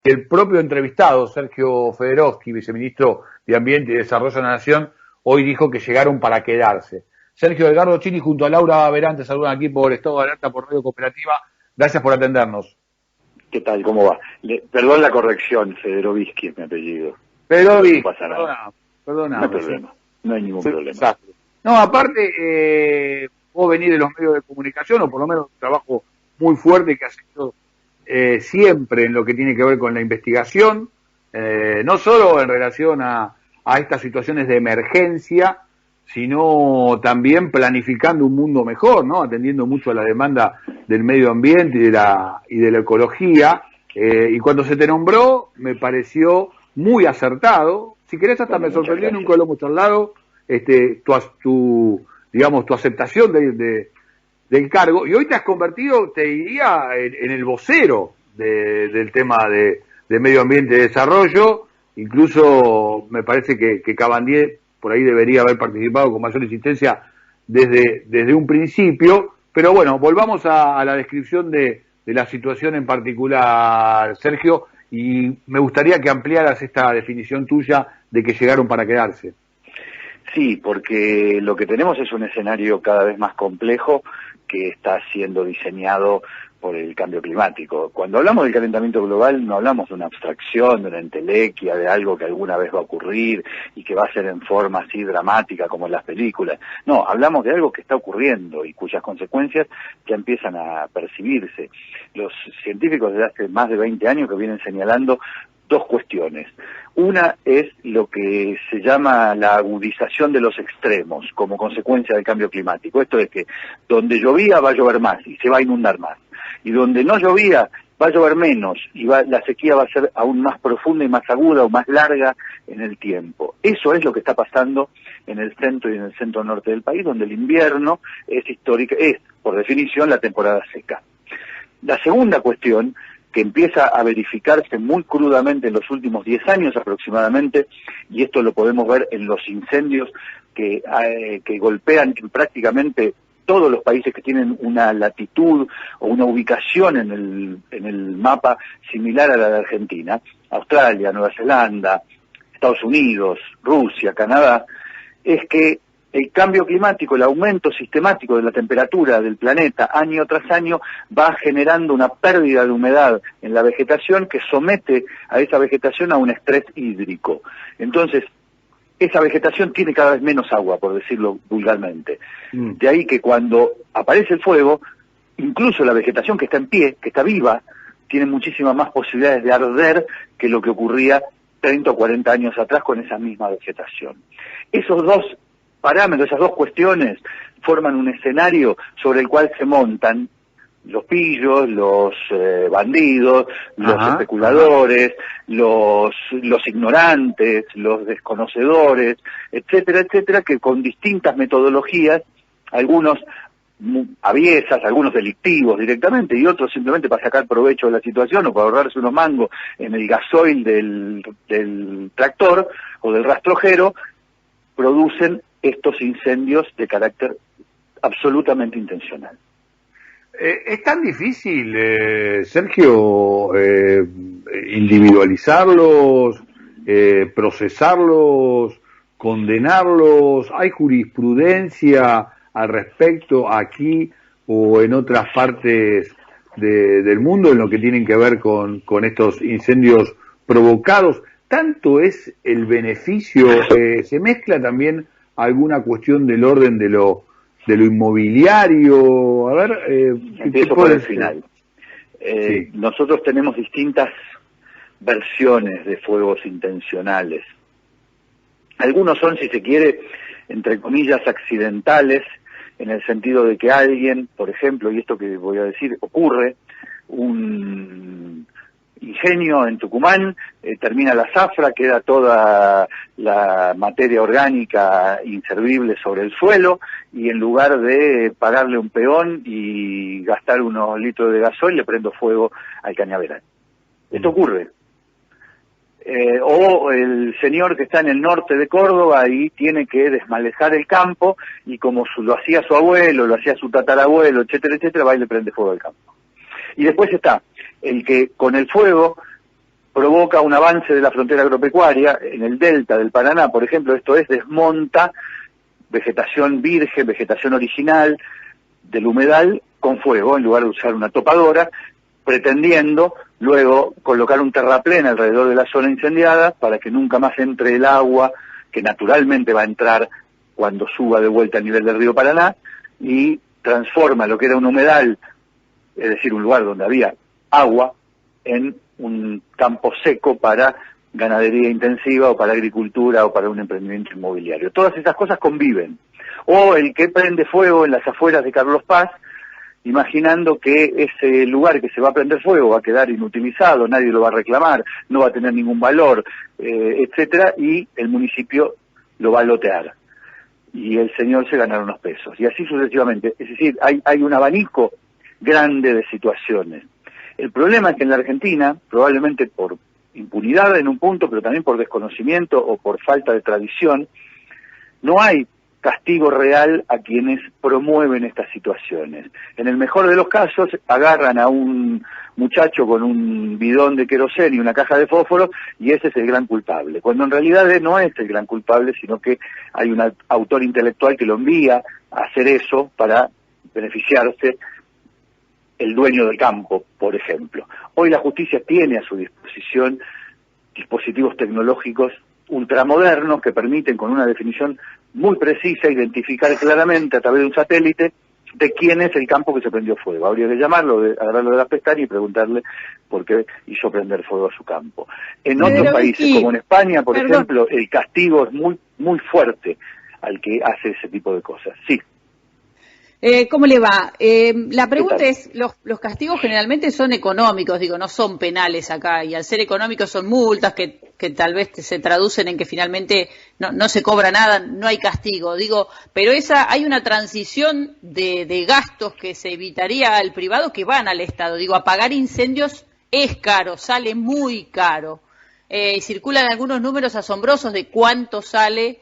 El propio entrevistado, Sergio Federowski, viceministro de Ambiente y Desarrollo de la Nación, hoy dijo que llegaron para quedarse. Sergio Edgardo Chini junto a Laura Verán te saludan aquí por Estado de Alerta por Radio Cooperativa. Gracias por atendernos. ¿Qué tal? ¿Cómo va? Perdón la corrección, Federovisky es mi apellido. Federovisky, no pasa nada. Perdona. No hay problema, no hay ningún problema. Exacto. No, aparte, vos venís de los medios de comunicación, o por lo menos un trabajo muy fuerte que has hecho siempre en lo que tiene que ver con la investigación, no solo en relación a estas situaciones de emergencia, sino también planificando un mundo mejor, ¿no? Atendiendo mucho a la demanda del medio ambiente y de la ecología, y cuando se te nombró me pareció muy acertado. Si querés, hasta me sorprendió, nunca lo hemos charlado, tu aceptación del cargo, y hoy te has convertido, te diría, en el vocero del tema de medio ambiente y desarrollo. Incluso me parece que Cabandier por ahí debería haber participado con mayor insistencia desde un principio, pero bueno, volvamos a la descripción de la situación en particular, Sergio, y me gustaría que ampliaras esta definición tuya de que llegaron para quedarse. Sí, porque lo que tenemos es un escenario cada vez más complejo que está siendo diseñado por el cambio climático. Cuando hablamos del calentamiento global no hablamos de una abstracción, de una entelequia, de algo que alguna vez va a ocurrir y que va a ser en forma así dramática como en las películas. No, hablamos de algo que está ocurriendo y cuyas consecuencias ya empiezan a percibirse. Los científicos desde hace más de 20 años que vienen señalando dos cuestiones. Una es lo que se llama la agudización de los extremos como consecuencia del cambio climático. Esto es que donde llovía va a llover más y se va a inundar más. Y donde no llovía va a llover menos y la sequía va a ser aún más profunda y más aguda o más larga en el tiempo. Eso es lo que está pasando en el centro y en el centro norte del país, donde el invierno es por definición la temporada seca. La segunda cuestión, que empieza a verificarse muy crudamente en los últimos 10 años aproximadamente, y esto lo podemos ver en los incendios que golpean prácticamente todos los países que tienen una latitud o una ubicación en el mapa similar a la de Argentina, Australia, Nueva Zelanda, Estados Unidos, Rusia, Canadá, es que el cambio climático, el aumento sistemático de la temperatura del planeta año tras año va generando una pérdida de humedad en la vegetación que somete a esa vegetación a un estrés hídrico. Entonces, esa vegetación tiene cada vez menos agua, por decirlo vulgarmente. De ahí que cuando aparece el fuego, incluso la vegetación que está en pie, que está viva, tiene muchísimas más posibilidades de arder que lo que ocurría 30 o 40 años atrás con esa misma vegetación. Esos dos parámetros, esas dos cuestiones forman un escenario sobre el cual se montan los pillos, los bandidos, los especuladores, los ignorantes, los desconocedores, etcétera, etcétera, que con distintas metodologías, algunos aviesas, algunos delictivos directamente y otros simplemente para sacar provecho de la situación o para ahorrarse unos mangos en el gasoil del tractor o del rastrojero, producen estos incendios de carácter absolutamente intencional. ¿Es tan difícil, Sergio, individualizarlos, procesarlos, condenarlos? ¿Hay jurisprudencia al respecto aquí o en otras partes del mundo en lo que tienen que ver con estos incendios provocados? ¿Tanto es el beneficio? ¿Se mezcla también alguna cuestión del orden de lo inmobiliario? A ver, empiezo por el final. Sí. Nosotros tenemos distintas versiones de fuegos intencionales. Algunos son, si se quiere, entre comillas, accidentales, en el sentido de que alguien, por ejemplo, y esto que voy a decir, ocurre, un ingenio en Tucumán, termina la zafra, queda toda la materia orgánica inservible sobre el suelo, y en lugar de pagarle un peón y gastar unos litros de gasoil, le prendo fuego al cañaveral. Esto ocurre. O el señor que está en el norte de Córdoba y tiene que desmalejar el campo, y como lo hacía su abuelo, lo hacía su tatarabuelo, etcétera, etcétera, va y le prende fuego al campo. Y después está el que con el fuego provoca un avance de la frontera agropecuaria en el delta del Paraná, por ejemplo, esto es, desmonta vegetación virgen, vegetación original del humedal con fuego, en lugar de usar una topadora, pretendiendo luego colocar un terraplén alrededor de la zona incendiada para que nunca más entre el agua, que naturalmente va a entrar cuando suba de vuelta a nivel del río Paraná, y transforma lo que era un humedal, es decir, un lugar donde había agua, en un campo seco para ganadería intensiva o para agricultura o para un emprendimiento inmobiliario. Todas esas cosas conviven. O el que prende fuego en las afueras de Carlos Paz, imaginando que ese lugar que se va a prender fuego va a quedar inutilizado, nadie lo va a reclamar, no va a tener ningún valor, etcétera, y el municipio lo va a lotear. Y el señor se ganará unos pesos. Y así sucesivamente. Es decir, hay un abanico grande de situaciones. El problema es que en la Argentina, probablemente por impunidad en un punto, pero también por desconocimiento o por falta de tradición, no hay castigo real a quienes promueven estas situaciones. En el mejor de los casos, agarran a un muchacho con un bidón de queroseno y una caja de fósforo, y ese es el gran culpable, cuando en realidad no es el gran culpable, sino que hay un autor intelectual que lo envía a hacer eso para beneficiarse el dueño del campo, por ejemplo. Hoy la justicia tiene a su disposición dispositivos tecnológicos ultramodernos que permiten, con una definición muy precisa, identificar claramente a través de un satélite de quién es el campo que se prendió fuego. Habría que llamarlo, agarrarlo de las pestañas y preguntarle por qué hizo prender fuego a su campo. En otros países, como en España, por ejemplo, el castigo es muy fuerte al que hace ese tipo de cosas. Sí. ¿Cómo le va? La pregunta es, los castigos generalmente son económicos, digo, no son penales acá, y al ser económicos son multas que tal vez se traducen en que finalmente no se cobra nada, no hay castigo, digo, pero hay una transición de gastos que se evitaría al privado que van al Estado, digo, apagar incendios es caro, sale muy caro, circulan algunos números asombrosos de cuánto sale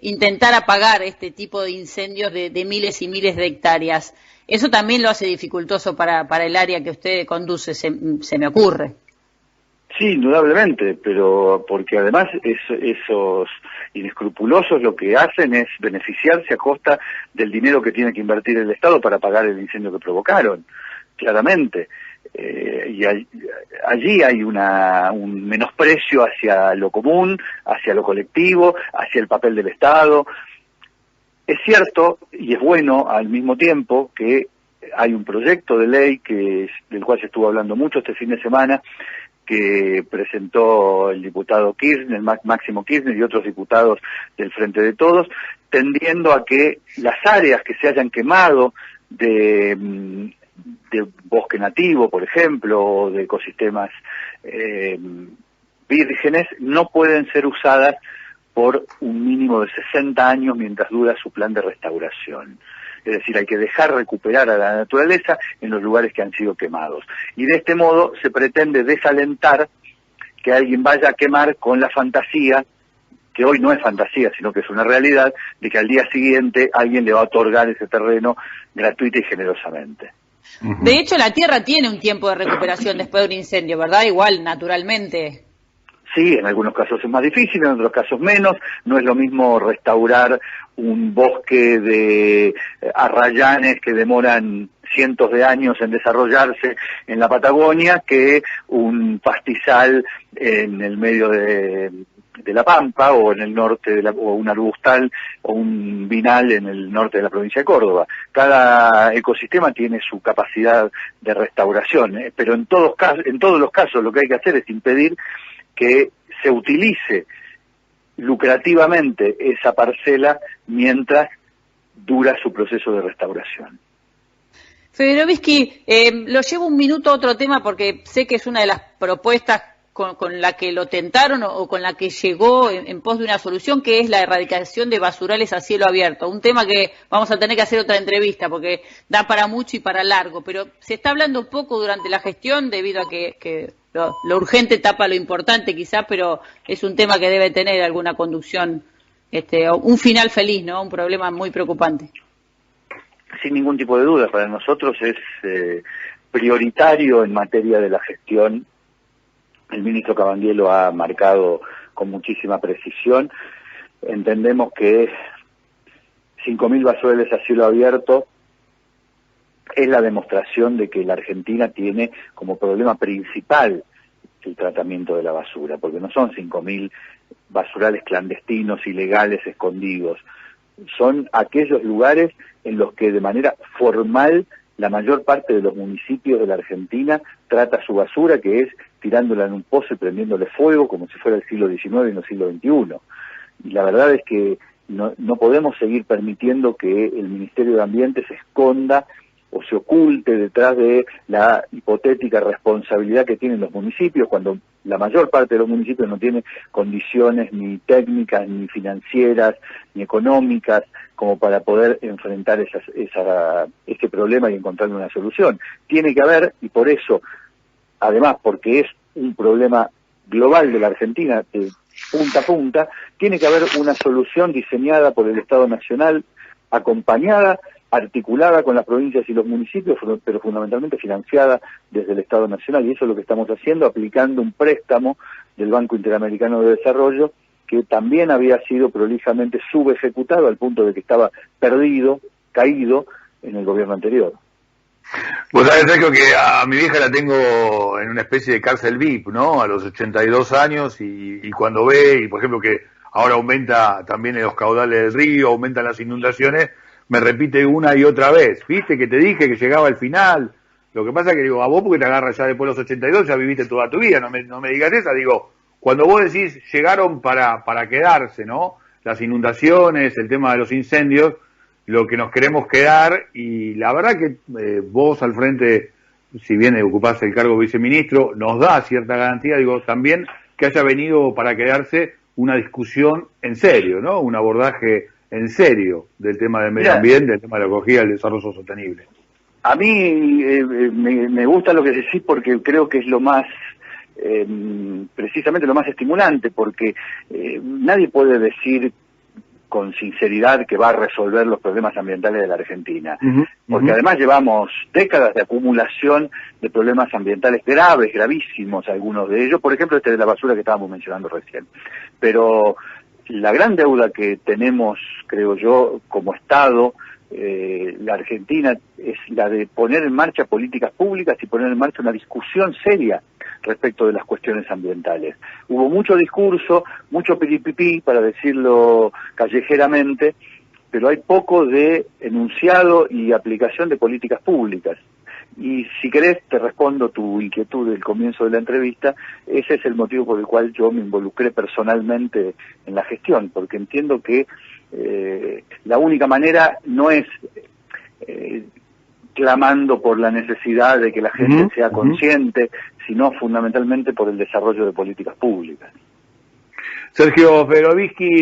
intentar apagar este tipo de incendios de miles y miles de hectáreas. Eso también lo hace dificultoso para el área que usted conduce, se me ocurre. Sí, indudablemente, pero porque además esos inescrupulosos lo que hacen es beneficiarse a costa del dinero que tiene que invertir el Estado para pagar el incendio que provocaron, claramente. Y allí hay un menosprecio hacia lo común, hacia lo colectivo, hacia el papel del Estado. Es cierto, y es bueno al mismo tiempo, que hay un proyecto de ley del cual se estuvo hablando mucho este fin de semana, que presentó el diputado Kirchner, Máximo Kirchner y otros diputados del Frente de Todos, tendiendo a que las áreas que se hayan quemado de bosque nativo, por ejemplo, o de ecosistemas vírgenes, no pueden ser usadas por un mínimo de 60 años mientras dura su plan de restauración. Es decir, hay que dejar recuperar a la naturaleza en los lugares que han sido quemados. Y de este modo se pretende desalentar que alguien vaya a quemar con la fantasía, que hoy no es fantasía, sino que es una realidad, de que al día siguiente alguien le va a otorgar ese terreno gratuita y generosamente. De hecho, la tierra tiene un tiempo de recuperación después de un incendio, ¿verdad? Igual, naturalmente. Sí, en algunos casos es más difícil, en otros casos menos. No es lo mismo restaurar un bosque de arrayanes que demoran cientos de años en desarrollarse en la Patagonia que un pastizal en el medio de la Pampa o en el norte o un arbustal o un vinal en el norte de la provincia de Córdoba. Cada ecosistema tiene su capacidad de restauración, pero en todos los casos lo que hay que hacer es impedir que se utilice lucrativamente esa parcela mientras dura su proceso de restauración. Federovisky, lo llevo un minuto a otro tema porque sé que es una de las propuestas con la que lo tentaron o con la que llegó en pos de una solución, que es la erradicación de basurales a cielo abierto. Un tema que vamos a tener que hacer otra entrevista porque da para mucho y para largo, pero se está hablando poco durante la gestión debido a que lo urgente tapa lo importante quizás, pero es un tema que debe tener alguna conducción, un final feliz, ¿no? Un problema muy preocupante. Sin ningún tipo de duda, para nosotros es prioritario en materia de la gestión el ministro Cabandier lo ha marcado con muchísima precisión. Entendemos que 5.000 basureles a cielo abierto es la demostración de que la Argentina tiene como problema principal el tratamiento de la basura, porque no son 5.000 basurales clandestinos, ilegales, escondidos. Son aquellos lugares en los que de manera formal la mayor parte de los municipios de la Argentina trata su basura, que es tirándola en un pozo y prendiéndole fuego como si fuera el siglo XIX y no el siglo XXI. Y la verdad es que no podemos seguir permitiendo que el Ministerio de Ambiente se esconda o se oculte detrás de la hipotética responsabilidad que tienen los municipios, cuando la mayor parte de los municipios no tiene condiciones ni técnicas, ni financieras, ni económicas, como para poder enfrentar este problema y encontrarle una solución. Tiene que haber, y por eso, además, porque es un problema global de la Argentina, de punta a punta, tiene que haber una solución diseñada por el Estado Nacional, acompañada, articulada con las provincias y los municipios, pero fundamentalmente financiada desde el Estado Nacional, y eso es lo que estamos haciendo, aplicando un préstamo del Banco Interamericano de Desarrollo, que también había sido prolijamente subejecutado al punto de que estaba perdido, caído en el gobierno anterior. Vos sabés, Sergio, que a mi vieja la tengo en una especie de cárcel VIP, ¿no? A los 82 años, y cuando ve, y por ejemplo que ahora aumenta también los caudales del río, aumentan las inundaciones, me repite una y otra vez, viste que te dije que llegaba al final. Lo que pasa es que digo, a vos porque te agarras ya después de los 82, ya viviste toda tu vida, no me digas esa, digo, cuando vos decís llegaron para quedarse, ¿no? Las inundaciones, el tema de los incendios, lo que nos queremos quedar, y la verdad que vos al frente, si bien ocupás el cargo de viceministro, nos da cierta garantía, digo, también que haya venido para quedarse una discusión en serio, ¿no? Un abordaje en serio del tema del medio ambiente, del tema de la ecología, del desarrollo sostenible. A mí me gusta lo que decís porque creo que es lo más, precisamente lo más estimulante, porque nadie puede decir con sinceridad que va a resolver los problemas ambientales de la Argentina, porque además llevamos décadas de acumulación de problemas ambientales graves, gravísimos, algunos de ellos, por ejemplo este de la basura que estábamos mencionando recién, pero la gran deuda que tenemos, creo yo, como Estado, la Argentina, es la de poner en marcha políticas públicas y poner en marcha una discusión seria respecto de las cuestiones ambientales. Hubo mucho discurso, mucho piripipí, para decirlo callejeramente, pero hay poco de enunciado y aplicación de políticas públicas. Y si querés, te respondo tu inquietud del comienzo de la entrevista. Ese es el motivo por el cual yo me involucré personalmente en la gestión, porque entiendo que la única manera no es clamando por la necesidad de que la gente sea consciente, sino fundamentalmente por el desarrollo de políticas públicas. Sergio Fedorovsky